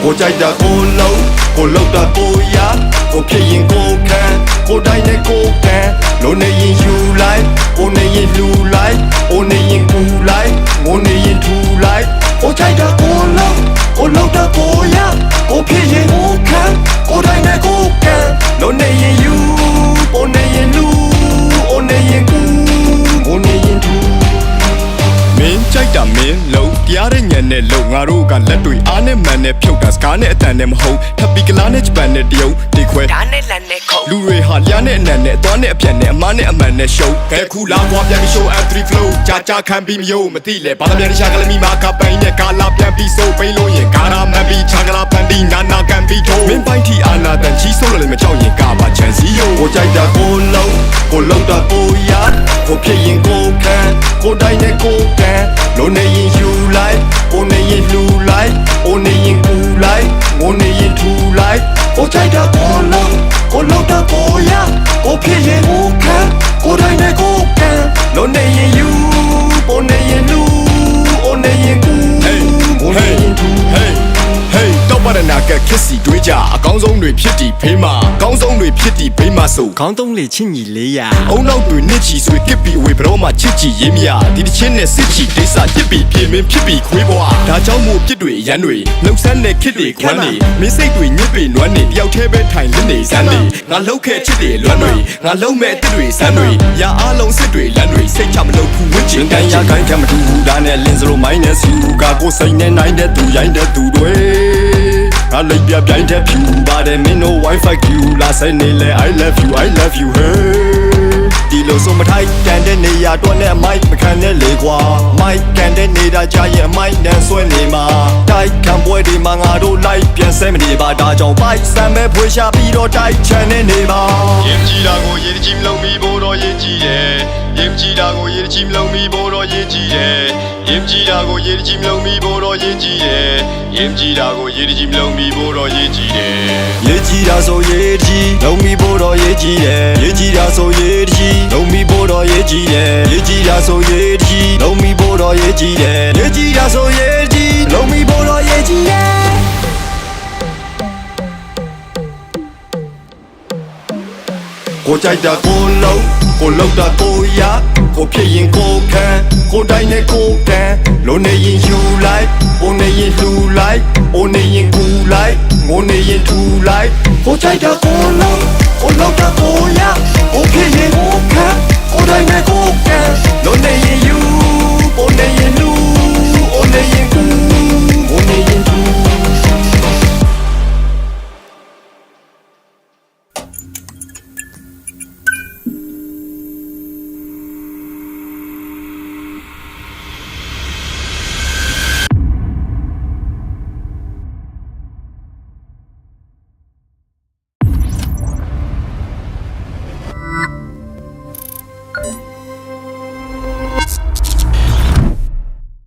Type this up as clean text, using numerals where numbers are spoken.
ကိုကြိုက်တာကိုလုံးကိုလောက်တာကိုရကိုဖြစ်ရင်ကိုခံကိုတိုင်းနဲ့ကိုကန်လုံးနေရင်ယူလိုက်ကိုနေရင်လူလိုက်ကိုနေရင်ကူလိုက်ငိုနေရင်ထူလိုက်ကိုကြိုက်တာကိုလုံးကိုလောက်တာကိုရကိုဖြစ်ရင်ကိုခံကိုတိုင်းနဲ့ကိုကန်လုံးနေရင်ယူကိုနေရင်လူကိုနေရင်ကူငိုနေရင်ထူမင်းကြိုက်တာမင်းလုံးတရားတဲ့ညံနဲ့လုံးငါတို့ကလက်တွေအားနဲ့မှန်နဲ့ဖြုတ်တာစကားနဲ့အတန်နဲ့မဟုတ်ထပ်ပြီးကလားနဲ့ဂျပန်နဲ့တရုတ်ဒီခွဲဓာတ်နဲ့လန်နဲ့ခုံလူတွေဟာလျားနဲ့အနံနဲ့အသွားနဲ့အပြန်နဲ့အမားနဲ့အမှန်နဲ့ရှုံးခဲခုလာပွားပြန်ပြီး show and 3 flow ကြာခံပြီးမယုံမသိလဲဘာသာပြန်ရှာကလမီမာကပိန်နဲ့ကာလာပြန်ပြီးစိုးပိန်လို့ရင်ကာရာမန်ပြီးချာကလာပန်ဒီနာကန်ပြီးထိုးမင်းပိုက်တီအာနာတန်ချီဆိုးလို့လည်းမကြောက်ရင်ကာပါချန်စီယိုကိုကြိုက်တာကိုလုံးကိုလုံးတာကိုရကိုဖြစ်ရင်ကိုခံကိုတိုင်းနဲ့ကိုကန်လုံးနေရင်ယူလိုက်ကိုနေရင်လူလိုက်ကိုနေရင်ကူလိုက်ငိုနေရင်ထူလိုက်ကိုကြိုက်တာကိုလုံးကိုလုံးတာကိုရကိုဖြစ်ရင်ကိုခံကိုတိုင်းနဲ့ကိုကန်လုံးနေရင်ယူကိုနေရင်လူကိုနေရင်ကူကိုနေရင်ထူတော့ပါရနာကခစ်စီတွေးကြအကောင်းဆုံးတွေဖြစ်တည်ဖေးမှာအကောင်းဆုံးတွေဖြစ်တည်ဖေးမှာဆိုခေါင်းသုံးလေချင်းညီလေးရအုံနောက်တွေနှစ်ချီဆွေကစ်ပြီးအဝေဘရောမှာချစ်ချီရေးမရဒီတစ်ချင်းနဲ့စစ်ချီဒေသပြစ်ပြီးပြင်မင်းဖြစ်ပြီးခွေးဘွားဒါကြောင့်မို့ပြစ်တွေရန်တွေလှုပ်ဆန်းတဲ့ခစ်တွေခွမ်းနေမင်းစိတ်တွေညစ်ပေနွမ်းနေတယောက်တည်းပဲထိုင်လစ်နေစမ်းနေငါလှုပ်ခဲ့ချစ်တွေလွမ်းတွေငါလုံးမဲ့တစ်တွေစမ်းတွေရာအားလုံးစစ်တွေလမ်းတွေစိတ်ချမလို့ဖူဝစ်ချင်ကန်ရခိုင်းခံမထူဘူးဒါနဲ့လင်းစလိုမိုင်းနဲ့စီဘူးကကိုစိတ်နဲ့နိုင်တဲ့သူရိုင်းတဲ့သူတွေငါလိုက်ပြပြိုင်တဲ့ဖြူပါတယ်မင်းတို့ wifi queue လာဆိုင်နေလဲ I love you hey ဒီလိုဆိုမထိုက်ကန်တဲ့နေရာတော့နဲ့မိုက်မခံနဲ့လေကွာမိုက်ကန်တဲ့နေတာကြာရင်မိုက်နဲ့ဆွဲနေမှာတိုက်ခံပွဲဒီမှာငါတို့လိုက်ပြန်ဆဲမနေပါဒါကြောင့်ပိုက်ဆံပဲဖွေရှာပြီးတော့တိုက်ချန်နေပါရင်ကြည်တာကိုရင်ကြည်မလုံးမီဖို့တော့ရင်ကြည်တယ်ရင်ကြည်တာကိုရင်ကြည်မလုံးမီဖို့တော့ရင်ကြည်တယ်ရင်ကြည်တာကိုရင်ကြည်မလုံးမီဖို့တော့ရင်ကြည်တယ်ရင်ကြည်တာကိုရင်ကြည်မလုံးမီဖို့တော့ရင်ကြည်တယ်ရင်ကြည်တာဆိုရင်ကြည်လုံးမီဖို့တော့ရင်ကြည်တယ်ရင်ကြည်တာဆိုရင်ကြည်လုံးမီဖို့တော့ရင်ကြည်တယ်ရင်ကြည်တာဆိုရင်ကြည်လုံးမီဖို့တော့ရင်ကြည်တယ်ရင်ကြည်တာဆိုရင်ကြည်လုံးမီဖို့တော့ရင်ကြည်တယ်ကိုကြိုက်တာကိုလုံးကိုလောက်တာကိုရကိုဖြစ်ရင်ကိုခံကိုတိုင်းနဲ့ကိုကန်လုံးနေရင်ယူလိုက်ကိုနေရင်လှူလိုက်ကိုနေရင်ကူလိုက်ငိုနေရင်ထူလိုက်ကိုကြိုက်တာကိုလုံးကိုလောက်တာကိုရကိုဖြစ်ရင်ကိုခံကိုတိုင်းနဲ့ကိုကန်